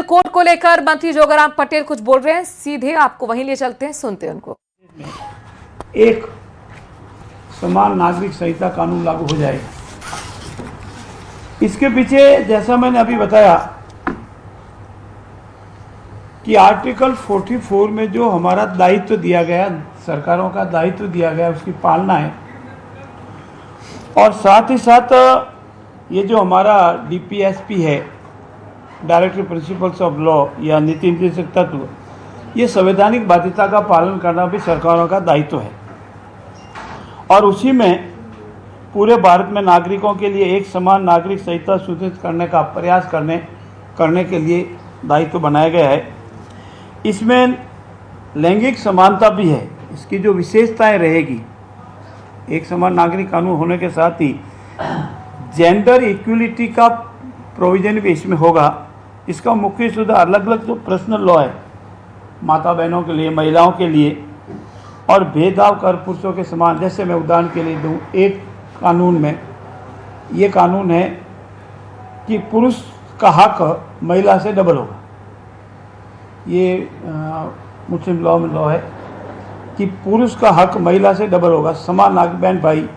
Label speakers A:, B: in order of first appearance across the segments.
A: Code को लेकर मंत्री जोगाराम पटेल कुछ बोल रहे हैं, सीधे आपको वहीं ले चलते हैं, सुनते हैं उनको।
B: एक समान नागरिक संहिता कानून लागू हो जाएगा। इसके पीछे जैसा मैंने अभी बताया कि आर्टिकल 44 में जो हमारा दायित्व दिया गया, सरकारों का दायित्व दिया गया, उसकी पालना है। और साथ ही साथ ये जो हमारा DPSP है, डायरेक्टरी प्रिंसिपल्स ऑफ लॉ या नीति निर्देशक तत्व, ये संवैधानिक बाध्यता का पालन करना भी सरकारों का दायित्व है। और उसी में पूरे भारत में नागरिकों के लिए एक समान नागरिक संहिता सुनिश्चित करने का प्रयास करने के लिए दायित्व बनाया गया है। इसमें लैंगिक समानता भी है। इसकी जो विशेषताएं रहेगी, एक समान नागरिक कानून होने के साथ ही जेंडर इक्वलिटी का प्रोविजन भी इसमें होगा। इसका मुख्य सुधार अलग अलग जो पर्सनल लॉ है, माता बहनों के लिए, महिलाओं के लिए, और भेदभाव कर पुरुषों के समान। जैसे मैं उदाहरण के लिए दूं, एक कानून में ये कानून है कि पुरुष का हक महिला से डबल होगा। ये मुस्लिम लॉ में लॉ है कि पुरुष का हक महिला से डबल होगा, समान नागरिक, बहन भाई,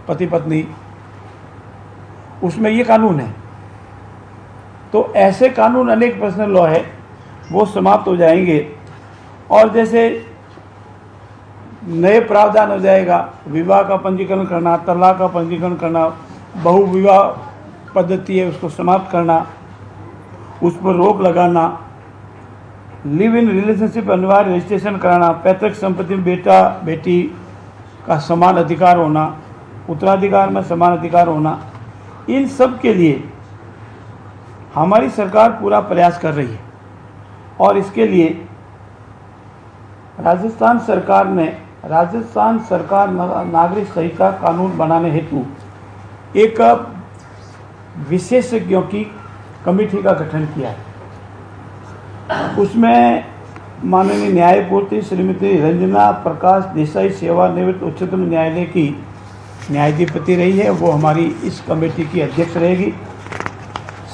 B: पति पत्नी, उसमें ये कानून है। तो ऐसे कानून अनेक पर्सनल लॉ है, वो समाप्त हो जाएंगे। और जैसे नए प्रावधान हो जाएगा, विवाह का पंजीकरण करना, तलाक का पंजीकरण करना, बहुविवाह पद्धति है उसको समाप्त करना, उस पर रोक लगाना, लिव इन रिलेशनशिप अनिवार्य रजिस्ट्रेशन कराना, पैतृक संपत्ति में बेटा बेटी का समान अधिकार होना, उत्तराधिकार में समान अधिकार होना, इन सब के लिए हमारी सरकार पूरा प्रयास कर रही है। और इसके लिए राजस्थान सरकार नागरिक संहिता कानून बनाने हेतु एक विशेषज्ञों की कमेटी का गठन किया है। उसमें माननीय न्यायमूर्ति श्रीमती रंजना प्रकाश देसाई सेवानिवृत्त उच्चतम न्यायालय की न्यायाधिपति रही है, वो हमारी इस कमेटी की अध्यक्ष रहेगी।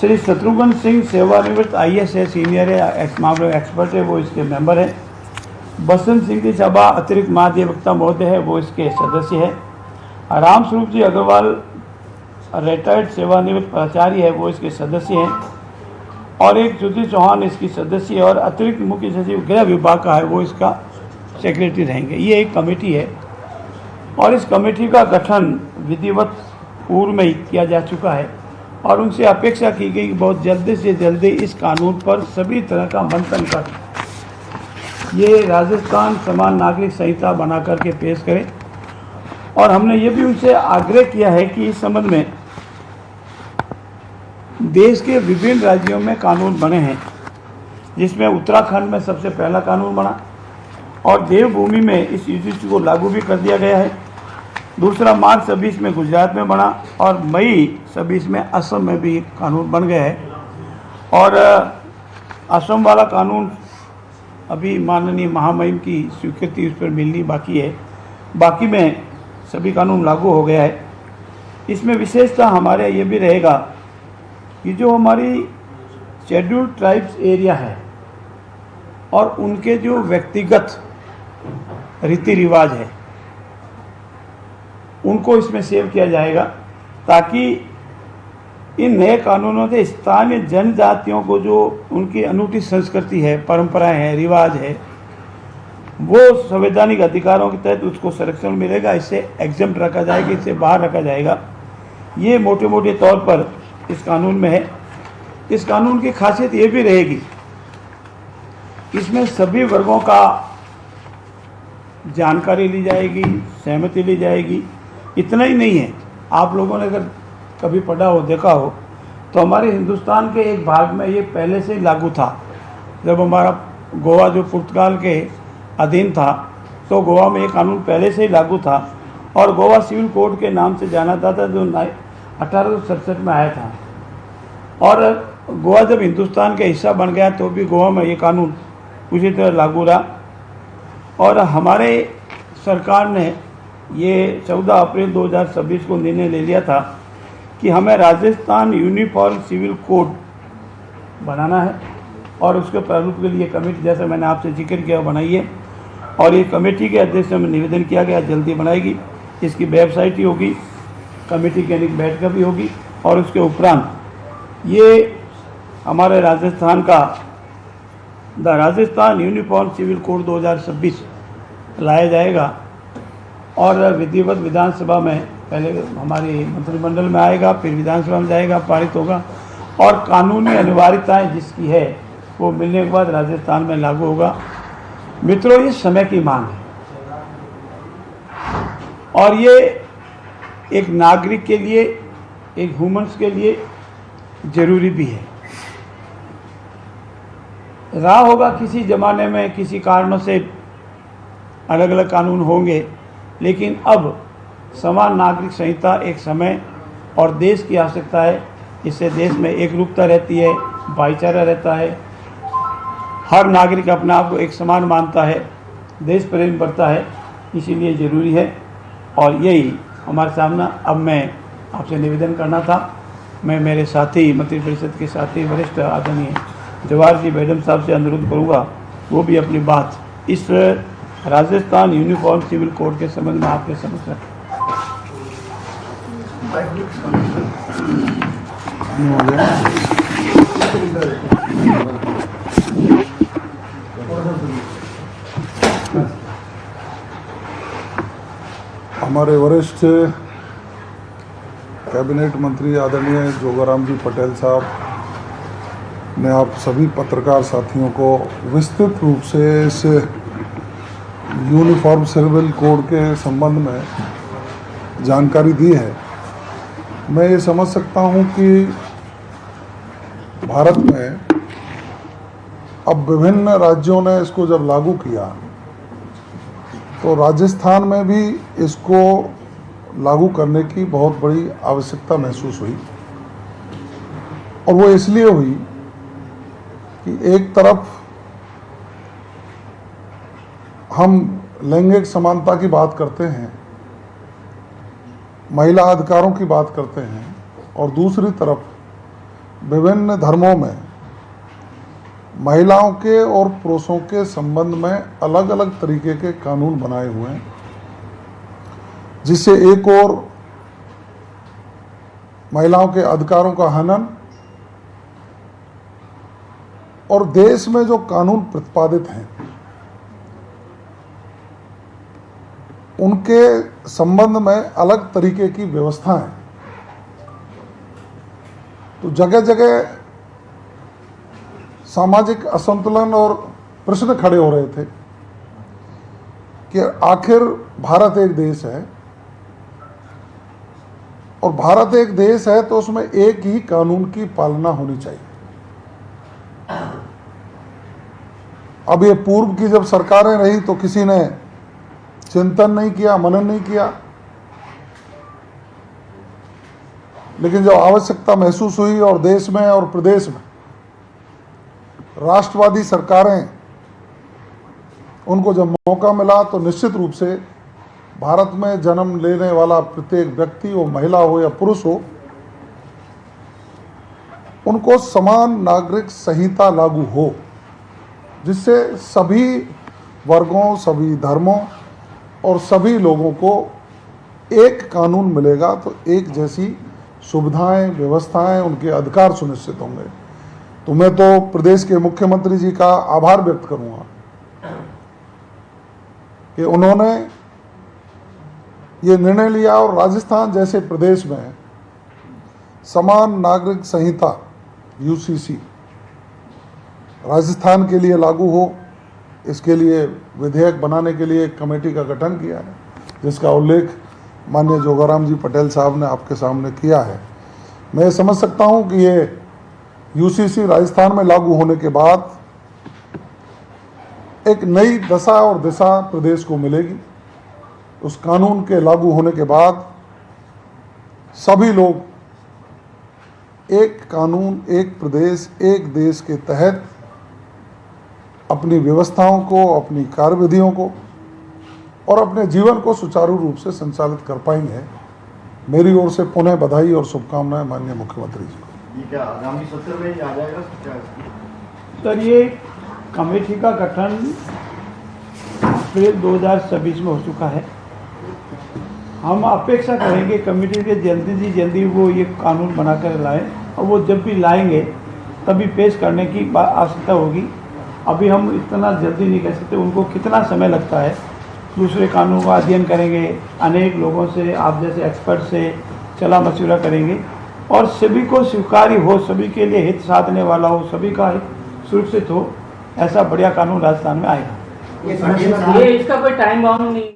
B: श्री शत्रुघ्न सिंह सेवानिवृत्त IAS है, सीनियर है, मामले एक्सपर्ट है, वो इसके मेंबर है। बसंत सिंह जी चबा अतिरिक्त महाधिवक्ता महोदय है, वो इसके सदस्य है। राम स्वरूप जी अग्रवाल रिटायर्ड सेवानिवृत्त प्राचार्य है, वो इसके सदस्य हैं। और एक ज्योति चौहान इसकी सदस्य है, और अतिरिक्त मुख्य सचिव गृह विभाग का है, वो इसका सेक्रेटरी रहेंगे। ये एक कमेटी है और इस कमेटी का गठन विधिवत पूर्व में ही किया जा चुका है। और उनसे अपेक्षा की गई कि बहुत जल्दी से जल्दी इस कानून पर सभी तरह का मंथन कर ये राजस्थान समान नागरिक संहिता बना करके पेश करें। और हमने ये भी उनसे आग्रह किया है कि इस संबंध में देश के विभिन्न राज्यों में कानून बने हैं, जिसमें उत्तराखंड में सबसे पहला कानून बना और देवभूमि में इस UGC को लागू भी कर दिया गया है। दूसरा मार्च 26 में गुजरात में बना और मई 26 में असम में भी कानून बन गया है। और असम वाला कानून अभी माननीय महामहिम की स्वीकृति उस पर मिलनी बाकी है, बाकी में सभी कानून लागू हो गया है। इसमें विशेषता हमारे ये भी रहेगा कि जो हमारी शेड्यूल्ड ट्राइब्स एरिया है और उनके जो व्यक्तिगत रीति रिवाज है, उनको इसमें सेव किया जाएगा, ताकि इन नए कानूनों से स्थानीय जनजातियों को जो उनकी अनूठी संस्कृति है, परंपराएं हैं, रिवाज है, वो संवैधानिक अधिकारों के तहत उसको संरक्षण मिलेगा। इससे एग्जम्प्ट रखा जाएगा, इससे बाहर रखा जाएगा। ये मोटे मोटे तौर पर इस कानून में है। इस कानून की खासियत ये भी रहेगी, इसमें सभी वर्गों का जानकारी ली जाएगी, सहमति ली जाएगी। इतना ही नहीं है, आप लोगों ने अगर कभी पढ़ा हो, देखा हो, तो हमारे हिंदुस्तान के एक भाग में ये पहले से लागू था। जब हमारा गोवा जो पुर्तगाल के अधीन था, तो गोवा में ये कानून पहले से ही लागू था और गोवा सिविल कोड के नाम से जाना जाता था, जो 1867 में आया था। और गोवा जब हिंदुस्तान का हिस्सा बन गया तो भी गोवा में ये कानून उसी तरह लागू रहा। और हमारे सरकार ने ये 14 अप्रैल 2026 को निर्णय ले लिया था कि हमें राजस्थान यूनिफॉर्म सिविल कोड बनाना है और उसके प्रारूप के लिए कमेटी, जैसे मैंने आपसे जिक्र किया, बनाई है। और ये कमेटी के अध्यक्ष में निवेदन किया गया, जल्दी बनाएगी। इसकी वेबसाइट ही होगी, कमेटी की अनेक बैठक भी होगी। और उसके उपरांत ये हमारे राजस्थान का the Rajasthan uniform civil code 2026 लाया जाएगा और विधिवत विधानसभा में पहले हमारी मंत्रिमंडल में आएगा, फिर विधानसभा में जाएगा, पारित होगा और कानूनी अनिवार्यताएं जिसकी है वो मिलने के बाद राजस्थान में लागू होगा। मित्रों, ये समय की मांग है और ये एक नागरिक के लिए, एक ह्यूमन्स के लिए जरूरी भी है। रहा होगा किसी ज़माने में किसी कारणों से अलग अलग कानून होंगे, लेकिन अब समान नागरिक संहिता एक समय और देश की आवश्यकता है। इससे देश में एकरूपता रहती है, भाईचारा रहता है, हर नागरिक अपने आप को एक समान मानता है, देश प्रेम बढ़ता है, इसीलिए ज़रूरी है। और यही हमारे सामने अब मैं आपसे निवेदन करना था। मैं मेरे साथी मंत्रिपरिषद के साथी वरिष्ठ आदरणीय जवाहर जी मैडम साहब से अनुरोध करूँगा, वो भी अपनी बात इस राजस्थान यूनिफॉर्म सिविल कोड के संबंध में आपके समक्ष रखें।
C: हमारे वरिष्ठ कैबिनेट मंत्री आदरणीय जोगाराम जी पटेल साहब ने आप सभी पत्रकार साथियों को विस्तृत रूप से इस यूनिफॉर्म सिविल कोड के संबंध में जानकारी दी है। मैं ये समझ सकता हूँ कि भारत में अब विभिन्न राज्यों ने इसको जब लागू किया तो राजस्थान में भी इसको लागू करने की बहुत बड़ी आवश्यकता महसूस हुई। और वो इसलिए हुई कि एक तरफ हम लैंगिक समानता की बात करते हैं, महिला अधिकारों की बात करते हैं, और दूसरी तरफ विभिन्न धर्मों में महिलाओं के और पुरुषों के संबंध में अलग अलग तरीके के कानून बनाए हुए हैं, जिससे एक और महिलाओं के अधिकारों का हनन और देश में जो कानून प्रतिपादित हैं उनके संबंध में अलग तरीके की व्यवस्थाएं, तो जगह जगह सामाजिक असंतुलन और प्रश्न खड़े हो रहे थे कि आखिर भारत एक देश है और भारत एक देश है तो उसमें एक ही कानून की पालना होनी चाहिए। अब ये पूर्व की जब सरकारें रही तो किसी ने चिंतन नहीं किया, मनन नहीं किया, लेकिन जब आवश्यकता महसूस हुई और देश में और प्रदेश में राष्ट्रवादी सरकारें, उनको जब मौका मिला तो निश्चित रूप से भारत में जन्म लेने वाला प्रत्येक व्यक्ति हो, महिला हो या पुरुष हो, उनको समान नागरिक संहिता लागू हो, जिससे सभी वर्गों, सभी धर्मों और सभी लोगों को एक कानून मिलेगा तो एक जैसी सुविधाएं, व्यवस्थाएं, उनके अधिकार सुनिश्चित होंगे। तो मैं तो प्रदेश के मुख्यमंत्री जी का आभार व्यक्त करूंगा कि उन्होंने ये निर्णय लिया और राजस्थान जैसे प्रदेश में समान नागरिक संहिता यूसीसी राजस्थान के लिए लागू हो, इसके लिए विधेयक बनाने के लिए एक कमेटी का गठन किया है, जिसका उल्लेख माननीय जोगाराम जी पटेल साहब ने आपके सामने किया है। मैं समझ सकता हूं कि ये यूसीसी राजस्थान में लागू होने के बाद एक नई दशा और दिशा प्रदेश को मिलेगी। उस कानून के लागू होने के बाद सभी लोग एक कानून, एक प्रदेश, एक देश के तहत अपनी व्यवस्थाओं को, अपनी कार्यविधियों को और अपने जीवन को सुचारू रूप से संचालित कर पाएंगे। मेरी ओर से पुनः बधाई और शुभकामनाएं माननीय मुख्यमंत्री जी को।
D: ये क्या आगामी सत्र में आ जाएगा?
B: सर ये कमेटी का गठन अप्रैल 2026 में हो चुका है। हम अपेक्षा करेंगे कमेटी के जल्दी से जल्दी वो ये कानून बनाकर लाएं और वो जब भी लाएंगे तभी पेश करने की आवश्यकता होगी। अभी हम इतना जल्दी नहीं कर सकते, उनको कितना समय लगता है। दूसरे कानून का अध्ययन करेंगे, अनेक लोगों से, आप जैसे एक्सपर्ट से सलाह मशविरा करेंगे और सभी को स्वीकार्य हो, सभी के लिए हित साधने वाला हो, सभी का हित सुरक्षित हो, ऐसा बढ़िया कानून राजस्थान में आएगा।
D: ये इसका कोई टाइम बाउंड नहीं।